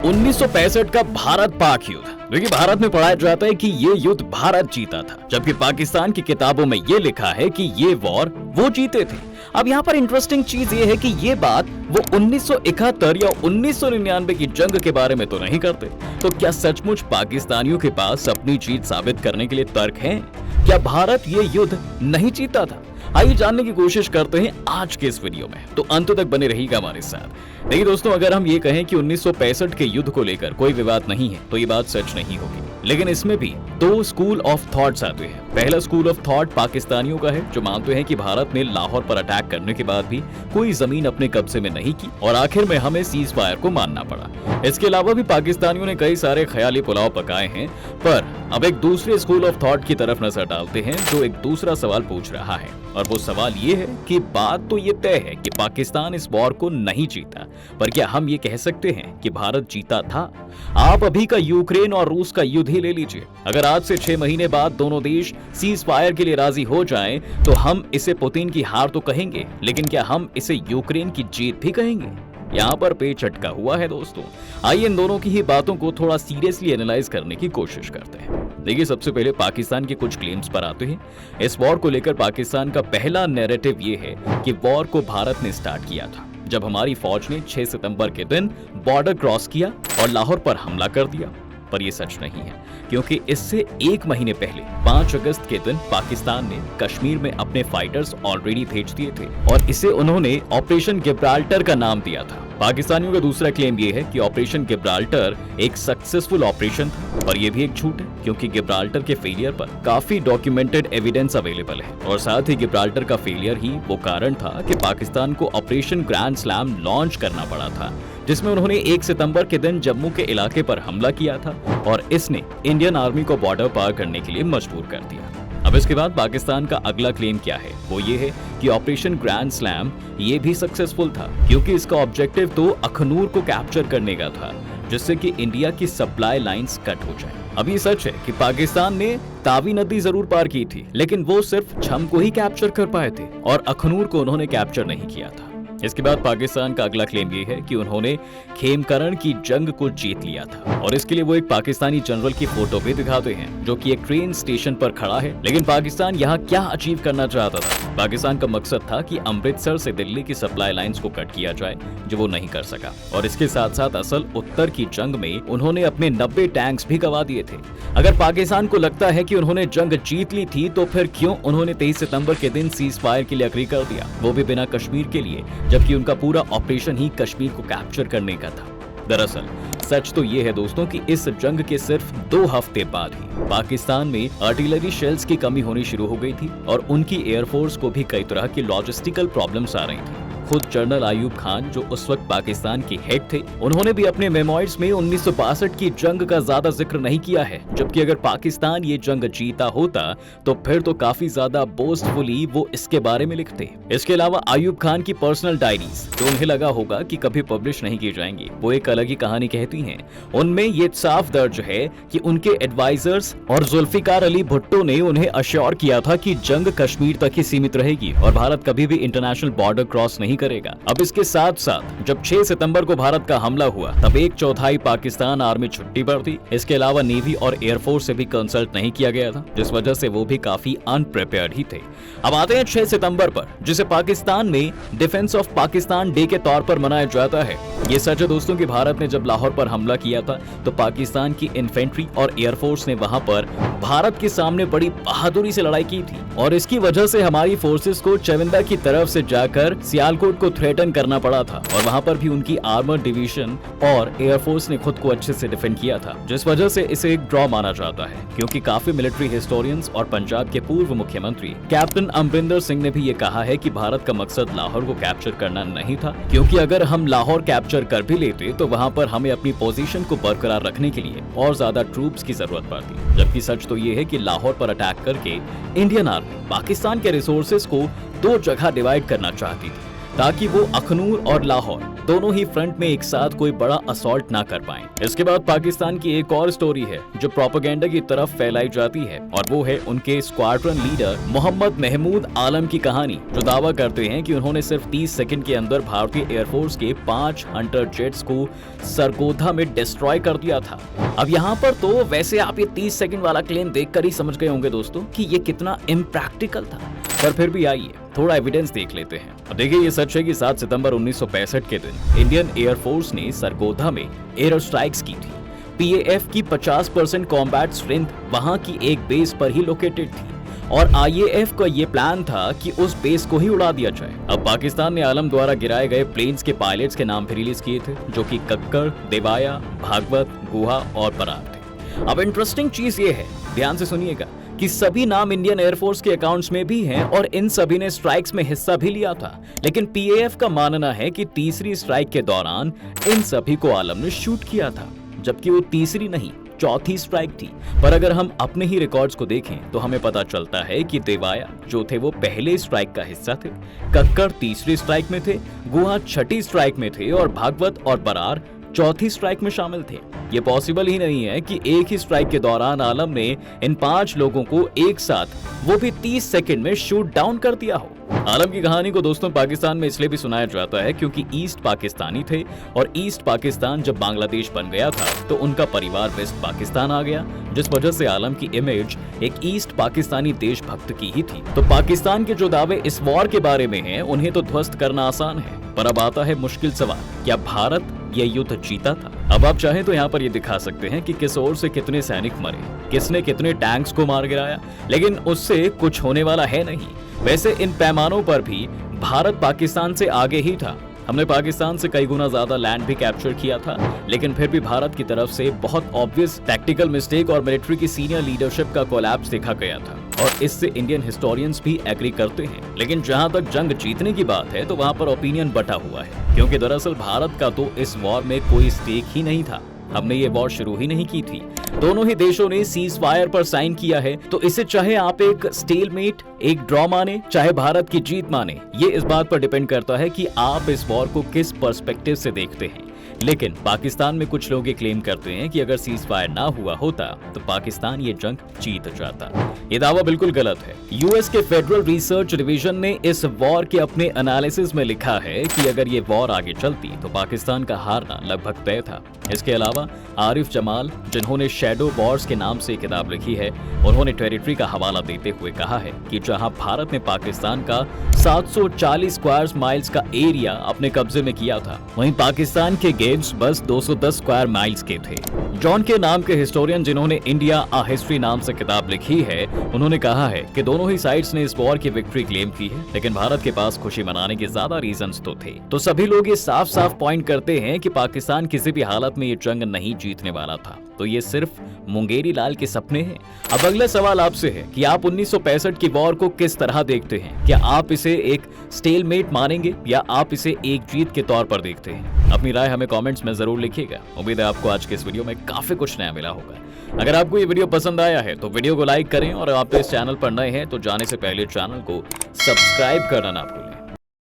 1965 का भारत पाक युद्ध। देखिए, भारत में पढ़ाया जाता है कि ये युद्ध भारत जीता था, जबकि पाकिस्तान की किताबों में ये लिखा है कि ये वॉर वो जीते थे। अब यहाँ पर इंटरेस्टिंग चीज ये है कि ये बात वो 1971 या 1999 की जंग के बारे में तो नहीं करते। तो क्या सचमुच पाकिस्तानियों के पास अपनी जीत साबित करने के लिए तर्क हैं? क्या भारत ये युद्ध नहीं जीता था? आइए जानने की कोशिश करते हैं आज के इस वीडियो में, तो अंत तक बने रहिएगा हमारे साथ। देखिए दोस्तों, अगर हम ये कहें कि 1965 के युद्ध को लेकर कोई विवाद नहीं है, तो ये बात सच नहीं होगी। लेकिन इसमें भी दो स्कूल ऑफ थॉट्स आते हैं। पहला स्कूल ऑफ थॉट पाकिस्तानियों का है, जो मानते हैं कि भारत ने लाहौर पर अटैक करने के बाद भी कोई जमीन अपने कब्जे में नहीं की और आखिर में हमें सीज फायर को मानना पड़ा। इसके अलावा भी पाकिस्तानियों ने कई सारे ख्याली पुलाव पकाए हैं। पर अब एक दूसरे स्कूल ऑफ थॉट की तरफ नजर डालते हैं, जो एक दूसरा सवाल पूछ रहा है, और वो सवाल ये है कि बात तो ये तय है कि पाकिस्तान इस वॉर को नहीं जीता, पर क्या हम ये कह सकते हैं कि भारत जीता था? आप अभी का यूक्रेन और रूस का युद्ध ही ले लीजिए। अगर आज से 6 महीने बाद दोनों देश सीज फायर के लिए राजी हो जाएं, तो हम इसे पुतिन की हार तो कहेंगे, लेकिन क्या हम इसे यूक्रेन की जीत भी कहेंगे? यहाँ पर पेच अटका हुआ है दोस्तों। आइए इन दोनों की ही बातों को थोड़ा सीरियसली एनालाइज करने की कोशिश करते हैं। देखिए, सबसे पहले पाकिस्तान के कुछ क्लेम्स पर आते हैं। इस वॉर को लेकर पाकिस्तान का पहला नैरेटिव ये है कि वॉर को भारत ने स्टार्ट किया था, जब हमारी फौज ने 6 सितंबर के दिन बॉर्डर क्रॉस किया और लाहौर पर हमला कर दिया। पर यह सच नहीं है, क्योंकि इससे 1 महीने पहले 5 अगस्त के दिन पाकिस्तान ने कश्मीर में अपने फाइटर्स ऑलरेडी भेज दिए थे और इसे उन्होंने ऑपरेशन गिब्राल्टर का नाम दिया था। पाकिस्तानियों का दूसरा क्लेम ये है कि ऑपरेशन गिब्राल्टर एक सक्सेसफुल ऑपरेशन था, पर यह भी एक झूठ है, क्योंकि गिब्राल्टर के फेलियर पर काफी डॉक्यूमेंटेड एविडेंस अवेलेबल है। और साथ ही गिब्राल्टर का फेलियर ही वो कारण था कि पाकिस्तान को ऑपरेशन ग्रैंड स्लैम लॉन्च करना पड़ा था, जिसमें उन्होंने 1 सितंबर के दिन जम्मू के इलाके पर हमला किया था और इसने इंडियन आर्मी को बॉर्डर पार करने के लिए मजबूर कर दिया। अब इसके बाद पाकिस्तान का अगला क्लेम क्या है? वो ये है कि ऑपरेशन ग्रैंड स्लैम ये भी सक्सेसफुल था, क्योंकि इसका ऑब्जेक्टिव तो अखनूर को कैप्चर करने का था, जिससे कि इंडिया की सप्लाई लाइंस कट हो जाए। अब ये सच है कि पाकिस्तान ने तावी नदी जरूर पार की थी, लेकिन वो सिर्फ छम को ही कैप्चर कर पाए थे और अखनूर को उन्होंने कैप्चर नहीं किया था। इसके बाद पाकिस्तान का अगला क्लेम ये है कि उन्होंने खेमकरण की जंग को जीत लिया था, और इसके लिए वो एक पाकिस्तानी जनरल की फोटो भी दिखाते हैं, जो कि एक ट्रेन स्टेशन पर खड़ा है। लेकिन पाकिस्तान यहाँ क्या अचीव करना चाहता था? पाकिस्तान का मकसद था कि अमृतसर से दिल्ली की सप्लाई लाइंस को कट किया जाए, जो वो नहीं कर सका। और इसके साथ साथ असल उत्तर की जंग में उन्होंने अपने 90 टैंक्स भी गवा दिए थे। अगर पाकिस्तान को लगता है कि उन्होंने जंग जीत ली थी, तो फिर क्यों उन्होंने 23 सितंबर के दिन सीज फायर के लिए अग्री कर दिया, वो भी बिना कश्मीर के लिए, जबकि उनका पूरा ऑपरेशन ही कश्मीर को कैप्चर करने का था। दरअसल सच तो ये है दोस्तों कि इस जंग के सिर्फ 2 हफ्ते बाद ही पाकिस्तान में आर्टिलरी शेल्स की कमी होनी शुरू हो गई थी और उनकी एयरफोर्स को भी कई तरह की लॉजिस्टिकल प्रॉब्लम्स आ रही थी। खुद जनरल आयूब खान, जो उस वक्त पाकिस्तान के हेड थे, उन्होंने भी अपने मेमोइर्स में 1962 की जंग का ज्यादा जिक्र नहीं किया है, जबकि अगर पाकिस्तान ये जंग जीता होता तो फिर तो काफी ज्यादा बोस्टफुली वो इसके बारे में लिखते। इसके अलावा आयूब खान की पर्सनल डायरीज, जो उन्हें लगा होगा कि कभी पब्लिश नहीं की जाएंगी, वो एक अलग ही कहानी कहती हैं। उनमें ये साफ दर्ज है कि उनके एडवाइजर्स और जुल्फिकार अली भुट्टो ने उन्हें अश्योर किया था कि जंग कश्मीर तक ही सीमित रहेगी और भारत कभी भी इंटरनेशनल बॉर्डर क्रॉस नहीं करेगा। अब इसके साथ साथ जब 6 सितंबर को भारत का हमला हुआ, तब 1/4 पाकिस्तान आर्मी छुट्टी पर थी। इसके अलावा नेवी और एयरफोर्स से भी कंसल्ट नहीं किया गया था, जिस वजह से वो भी काफी अनप्रिपेयर्ड ही थे। अब आते हैं 6 सितंबर पर, जिसे पाकिस्तान में डिफेंस ऑफ पाकिस्तान डे के तौर पर मनाया जाता है। ये सच है दोस्तों कि भारत ने जब लाहौर पर हमला किया था, तो पाकिस्तान की इन्फेंट्री और एयरफोर्स ने वहां पर भारत के सामने बड़ी बहादुरी से लड़ाई की थी, और इसकी वजह से हमारी फोर्सेस को चविंदा की तरफ से जाकर सियालकोट को थ्रेटन करना पड़ा था, और वहां पर भी उनकी आर्मर डिवीजन और एयरफोर्स ने खुद को अच्छे से डिफेंड किया था, जिस वजह से इसे एक ड्रॉ माना जाता है। क्योंकि काफी मिलिट्री हिस्टोरियंस और पंजाब के पूर्व मुख्यमंत्री कैप्टन अमरिंदर सिंह ने भी ये कहा है कि भारत का मकसद लाहौर को कैप्चर करना नहीं था, क्योंकि अगर हम लाहौर कैप्चर कर भी लेते तो वहां पर हमें अपनी पोजीशन को बरकरार रखने के लिए और ज्यादा ट्रूप्स की जरूरत पड़ती। जबकि सच तो ये है कि लाहौर पर अटैक करके इंडियन आर्मी पाकिस्तान के रिसोर्सेज को 2 जगह डिवाइड करना चाहती थी। ताकि वो अखनूर और लाहौर दोनों ही फ्रंट में एक साथ कोई बड़ा असॉल्ट ना कर पाएं। इसके बाद पाकिस्तान की एक और स्टोरी है जो प्रोपेगेंडा की तरफ फैलाई जाती है और वो है उनके स्क्वाड्रन लीडर मोहम्मद महमूद आलम की कहानी, जो दावा करते हैं कि उन्होंने सिर्फ 30 सेकंड के अंदर भारतीय एयरफोर्स के 5 हंटर जेट्स को सरगोधा में डिस्ट्रॉय कर दिया था। अब यहाँ पर तो वैसे आप ये 30 सेकंड वाला क्लेम देखकर ही समझ गए होंगे दोस्तों कि ये कितना इम्प्रैक्टिकल था, पर फिर भी आइए थोड़ा एविडेंस देख लेते हैं। अब देखिए, ये सच है कि 7 सितंबर 1965 के दिन इंडियन एयरफोर्स ने सरगोधा में एयर स्ट्राइक्स की थी। पीएएफ की 50% कॉम्बैट स्ट्रेंथ वहां की एक बेस पर ही लोकेटेड थी और आईएएफ का ये प्लान था कि उस बेस को ही उड़ा दिया जाए। अब पाकिस्तान ने आलम द्वारा गिराए गए प्लेन्स के पायलट्स के नाम भी रिलीज किए थे, जो कि कक्कर, देवाया, भागवत, गुहा और बरार थे। अब इंटरेस्टिंग चीज ये है, ध्यान से सुनिएगा, कि सभी नाम इंडियन एयरफोर्स के अकाउंट्स में भी हैं और इन सभी ने स्ट्राइक्स में हिस्सा भी लिया था। लेकिन पीएएफ का मानना है कि तीसरी स्ट्राइक के दौरान इन सभी को आलम ने शूट किया था, जबकि वो तीसरी नहीं, चौथी स्ट्राइक थी। पर अगर हम अपने ही रिकॉर्ड्स को देखें तो हमें पता चलता है कि देवाया जो थे वो पहले स्ट्राइक का हिस्सा थे, कक्कर तीसरी स्ट्राइक में थे, गुहा छठी स्ट्राइक में थे और भागवत और बरार चौथी स्ट्राइक में शामिल थे। ये पॉसिबल ही नहीं है कि एक ही स्ट्राइक के दौरान आलम ने इन 5 लोगों को एक साथ, वो भी 30 सेकंड में शूट डाउन कर दिया हो। आलम की कहानी को दोस्तों पाकिस्तान में इसलिए भी सुनाया जाता है क्योंकि ईस्ट पाकिस्तानी थे और ईस्ट पाकिस्तान जब बांग्लादेश बन गया था तो उनका परिवार वेस्ट पाकिस्तान आ गया, जिस वजह से आलम की इमेज एक ईस्ट पाकिस्तानी देशभक्त की ही थी। तो पाकिस्तान के जो दावे इस वॉर के बारे में हैं, उन्हें तो ध्वस्त करना आसान है, पर अब आता है मुश्किल सवाल, क्या भारत ये युद्ध जीता था? अब आप चाहें तो यहाँ पर ये दिखा सकते हैं कि किस ओर से कितने सैनिक मरे, किसने कितने टैंक्स को मार गिराया, लेकिन उससे कुछ होने वाला है नहीं। वैसे इन पैमानों पर भी भारत पाकिस्तान से आगे ही था। हमने पाकिस्तान से कई गुना ज्यादा लैंड भी कैप्चर किया था, लेकिन फिर भी भारत की तरफ से बहुत ऑब्वियस टैक्टिकल मिस्टेक और मिलिट्री की सीनियर लीडरशिप का कोलैप्स देखा गया था और इससे इंडियन हिस्टोरियंस भी एग्री करते हैं। लेकिन जहां तक जंग जीतने की बात है तो वहां पर ओपिनियन बटा हुआ है, क्योंकि दरअसल भारत का तो इस वॉर में कोई स्टेक ही नहीं था। हमने ये वॉर शुरू ही नहीं की थी। दोनों ही देशों ने सीज फायर पर साइन किया है, तो इसे चाहे आप एक स्टेलमेट, एक ड्रॉ माने, चाहे भारत की जीत माने, ये इस बात पर डिपेंड करता है कि आप इस वॉर को किस पर्सपेक्टिव से देखते हैं। लेकिन पाकिस्तान में कुछ लोग ये क्लेम करते हैं कि अगर सीज फायर ना हुआ होता तो पाकिस्तान ये जंग जीत जाता। ये दावा बिल्कुल गलत है। यूएस के फेडरल रिसर्च डिवीजन ने इस वॉर के अपने एनालिसिस में लिखा है कि अगर ये वॉर आगे चलती तो पाकिस्तान का हारना लगभग तय था। इसके अलावा आरिफ जमाल, जिन्होंने शैडो वॉर्स के नाम से किताब लिखी है, उन्होंने टेरिटरी का हवाला देते हुए कहा है कि जहां भारत ने पाकिस्तान का 740 स्क्वायर माइल्स का एरिया अपने कब्जे में किया था, वहीं पाकिस्तान के गेम्स बस 210 स्क्वायर माइल्स के थे। जॉन के नाम के हिस्टोरियन, जिन्होंने इंडिया आ हिस्ट्री नाम से किताब लिखी है, उन्होंने कहा है कि दोनों ही साइड्स ने इस वॉर की विक्ट्री क्लेम की है, लेकिन भारत के पास खुशी मनाने के ज्यादा रीजंस तो थे। तो सभी लोग ये साफ साफ पॉइंट करते हैं कि पाकिस्तान किसी भी हालत में ये जंग नहीं जीतने वाला था। तो ये सिर्फ मुंगेरी लाल के सपने हैं। अब अगला सवाल आपसे है कि आप 1965 की वॉर को किस तरह देखते हैं? क्या आप इसे एक स्टेलमेट मानेंगे या आप इसे एक जीत के तौर पर देखते हैं? अपनी राय हमें कमेंट्स में जरूर लिखिएगा। उम्मीद है आपको आज के इस वीडियो में काफी कुछ नया मिला होगा। अगर आपको ये वीडियो पसंद आया है तो वीडियो को लाइक करें और आप इस चैनल पर नए हैं तो जाने से पहले चैनल को सब्सक्राइब करना ना भूलें।